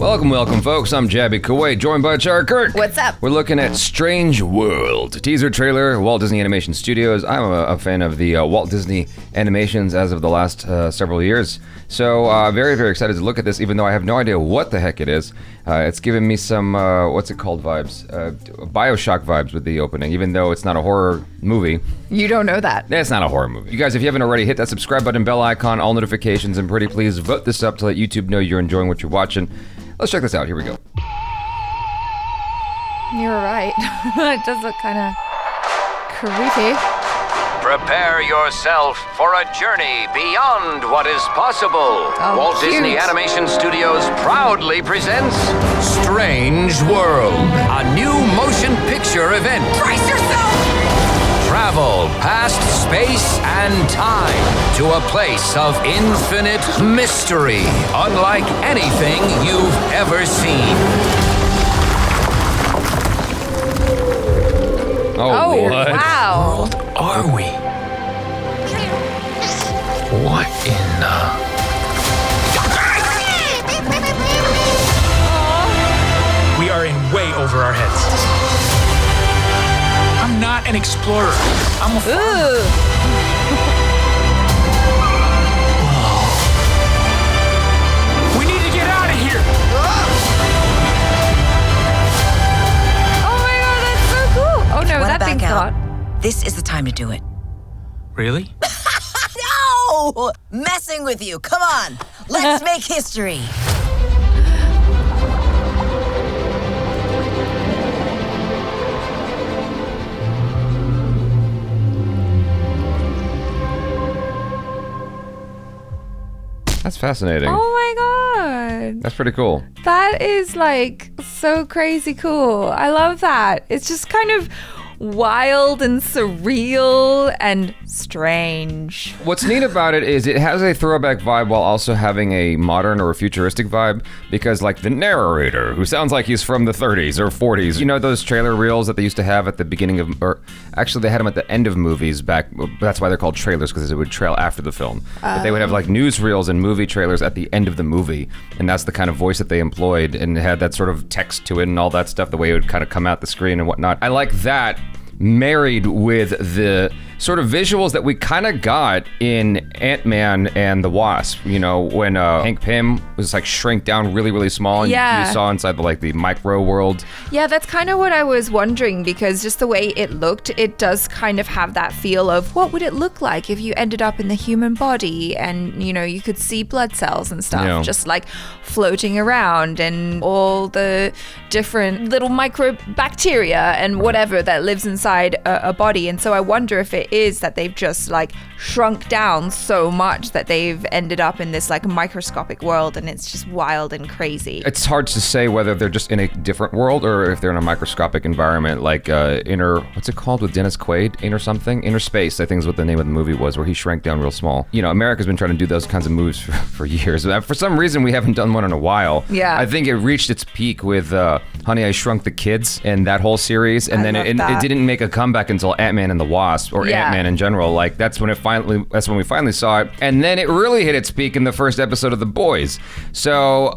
Welcome, folks. I'm Jabby Kuwait, joined by Char Kirk. What's up? We're looking at Strange World, teaser trailer, Walt Disney Animation Studios. I'm a fan of the Walt Disney animations as of the last several years. So very, very excited to look at this, even though I have no idea what the heck it is. It's giving me some, what's it called vibes? Bioshock vibes with the opening, even though it's not a horror movie. You don't know that. It's not a horror movie. You guys, if you haven't already, hit that subscribe button, bell icon, all notifications, and pretty please vote this up to let YouTube know you're enjoying what you're watching. Let's check this out. Here we go. You're right. It does look kind of creepy. Prepare yourself for a journey beyond what is possible. Walt Disney Animation Studios proudly presents Strange World, a new motion picture event. Brace yourself! Travel past space and time to a place of infinite mystery, unlike anything you've ever seen. Oh, what? Wow. What are we? What in the... We are in way over our heads. I'm not an explorer. I'm a farmer. Whoa. We need to get out of here. Oh my god, that's so cool. Oh no, that thing's not. This is the time to do it. Really? No! Messing with you. Come on. Let's make history. That's fascinating. Oh my god. That's pretty cool. That is like so crazy cool. I love that. It's just kind of wild and surreal and strange. What's neat about it is it has a throwback vibe while also having a modern or a futuristic vibe, because like the narrator, who sounds like he's from the 30s or 40s, you know those trailer reels that they used to have at the beginning of, or actually they had them at the end of movies back, that's why they're called trailers, because it would trail after the film. But they would have like newsreels and movie trailers at the end of the movie, and that's the kind of voice that they employed, and it had that sort of text to it and all that stuff, the way it would kind of come out the screen and whatnot. I like that married with the sort of visuals that we kind of got in Ant-Man and the Wasp, you know, when Hank Pym was like shrink down really, really small, and you saw inside the like the micro world. Yeah, that's kind of what I was wondering, because just the way it looked, it does kind of have that feel of what would it look like if you ended up in the human body, and you know, you could see blood cells and stuff just like floating around, and all the different little microbacteria and whatever that lives inside a body. And so I wonder if it is that they've just like shrunk down so much that they've ended up in this like microscopic world, and it's just wild and crazy. It's hard to say whether they're just in a different world or if they're in a microscopic environment, like what's it called with Dennis Quaid? Inner Space, I think is what the name of the movie was, where he shrank down real small. You know, America's been trying to do those kinds of moves for years. For some reason, we haven't done one in a while. Yeah. I think it reached its peak with Honey, I Shrunk the Kids and that whole series, and then it didn't make a comeback until Ant-Man and the Wasp, or Ant-Man in general. Like that's when we finally saw it, and then it really hit its peak in the first episode of The Boys. So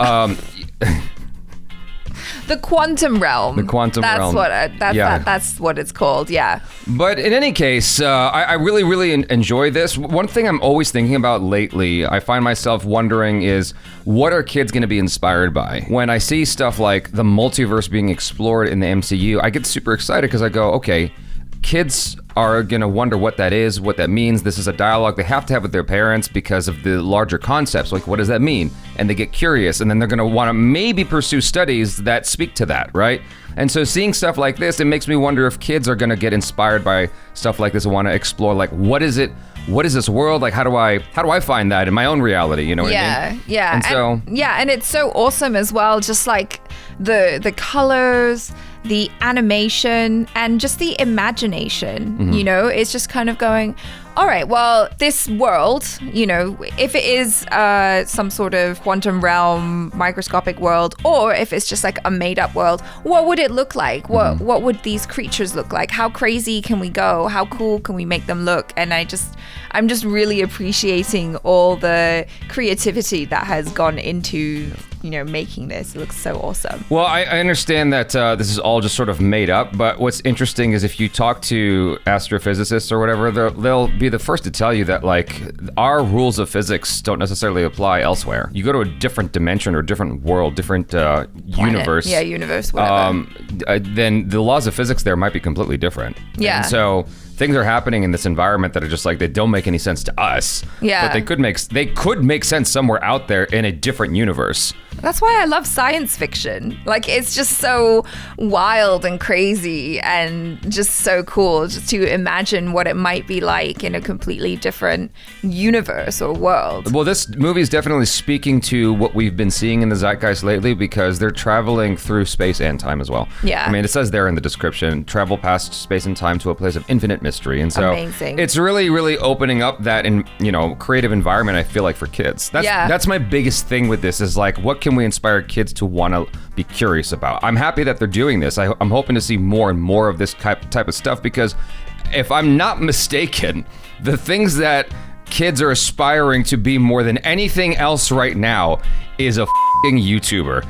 The quantum realm. That's what it's called. Yeah. But in any case, I really, really enjoy this. One thing I'm always thinking about lately, I find myself wondering, is what are kids going to be inspired by? When I see stuff like the multiverse being explored in the MCU, I get super excited because I go, okay, kids are going to wonder what that is, what that means. This is a dialogue they have to have with their parents because of the larger concepts. Like, what does that mean? And they get curious, and then they're going to want to maybe pursue studies that speak to that, right? And so seeing stuff like this, it makes me wonder if kids are going to get inspired by stuff like this and want to explore, like, what is it? What is this world? Like, how do I find that in my own reality? You know what I mean? Yeah. And it's so awesome as well. Just like the colors, the animation, and just the imagination, you know, it's just kind of going, all right, well, this world, you know, if it is some sort of quantum realm microscopic world, or if it's just like a made up world, what would it look like? What would these creatures look like? How crazy can we go? How cool can we make them look? And I'm just really appreciating all the creativity that has gone into making this. It looks so awesome. Well, I understand that this is all just sort of made up, but what's interesting is if you talk to astrophysicists or whatever, they'll be the first to tell you that like our rules of physics don't necessarily apply elsewhere. You go to a different dimension or different world, different universe. Yeah, universe, whatever. Then the laws of physics there might be completely different. Yeah. And so things are happening in this environment that are just like, they don't make any sense to us. Yeah. But they could make sense somewhere out there in a different universe. That's why I love science fiction. Like, it's just so wild and crazy and just so cool just to imagine what it might be like in a completely different universe or world. Well, this movie is definitely speaking to what we've been seeing in the zeitgeist lately because they're traveling through space and time as well. Yeah. I mean, it says there in the description, travel past space and time to a place of infinite mystery. And so Amazing. It's really, really opening up that, creative environment, I feel like, for kids. That's my biggest thing with this is like, what can we inspire kids to want to be curious about? I'm happy that they're doing this. I'm hoping to see more and more of this type of stuff because if I'm not mistaken, the things that kids are aspiring to be more than anything else right now is a f***ing YouTuber.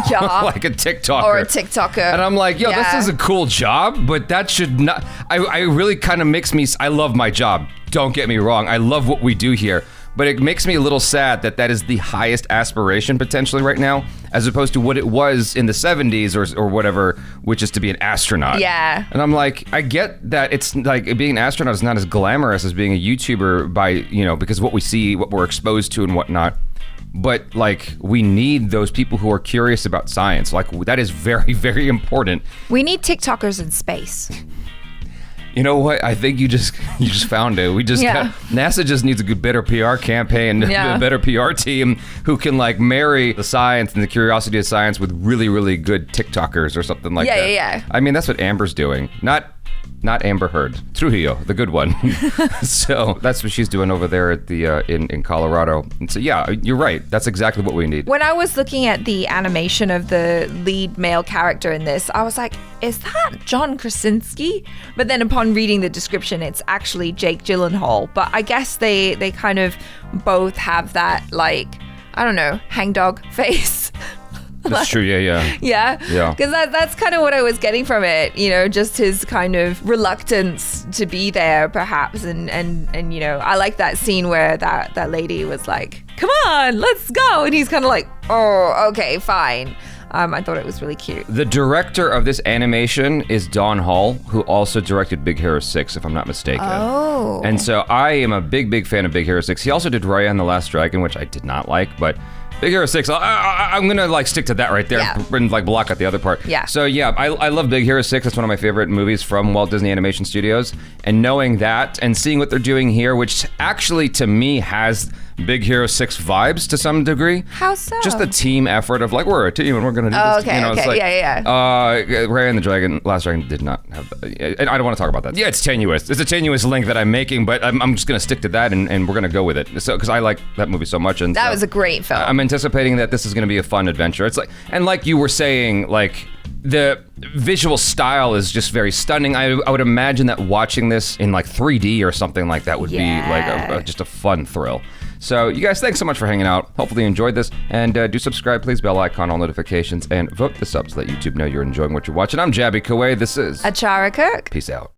Yeah. Like a TikToker. Or a TikToker. And I'm like, yo, Yeah. this is a cool job, but that should not... I really kind of makes me... I love my job. Don't get me wrong. I love what we do here. But it makes me a little sad that is the highest aspiration potentially right now, as opposed to what it was in the 70s or whatever, which is to be an astronaut. Yeah. And I'm like, I get that it's like being an astronaut is not as glamorous as being a YouTuber because what we see, what we're exposed to and whatnot. But like, we need those people who are curious about science. Like, that is very, very important. We need TikTokers in space. You know what? I think you just found it. NASA just needs a good, better PR campaign, a better PR team who can like marry the science and the curiosity of science with really, really good TikTokers or something like that. Yeah. I mean, that's what Amber's doing. Not Amber Heard, Trujillo, the good one. So that's what she's doing over there at the in Colorado. And so yeah, you're right. That's exactly what we need. When I was looking at the animation of the lead male character in this, I was like, is that John Krasinski? But then upon reading the description, it's actually Jake Gyllenhaal. But I guess they kind of both have that, like, I don't know, hangdog face. That's true, yeah. Yeah? Yeah. Because that's kind of what I was getting from it, just his kind of reluctance to be there, perhaps. And I like that scene where that lady was like, come on, let's go. And he's kind of like, oh, okay, fine. I thought it was really cute. The director of this animation is Don Hall, who also directed Big Hero 6, if I'm not mistaken. Oh. And so I am a big, big fan of Big Hero 6. He also did Raya and the Last Dragon, which I did not like, but Big Hero 6, I'm going to like stick to that right there and like block out the other part. Yeah. So yeah, I love Big Hero 6. That's one of my favorite movies from Walt Disney Animation Studios. And knowing that and seeing what they're doing here, which actually to me has Big Hero 6 vibes to some degree. How so? Just the team effort of like, we're a team and we're going to do this. Okay, It's like, yeah. Raya and the Last Dragon did not have that. And I don't want to talk about that. Yeah, it's tenuous. It's a tenuous link that I'm making, but I'm just going to stick to that and we're going to go with it. So, because I like that movie so much. And that was a great film. I'm anticipating that this is going to be a fun adventure. It's like, and like you were saying, like, the visual style is just very stunning. I would imagine that watching this in like 3D or something like that would be like just a fun thrill. So you guys, thanks so much for hanging out. Hopefully you enjoyed this. And do subscribe, please. Bell icon, all notifications, and vote this up so that YouTube know you're enjoying what you're watching. I'm Jabby Kuwait. This is Achara Kirk. Peace out.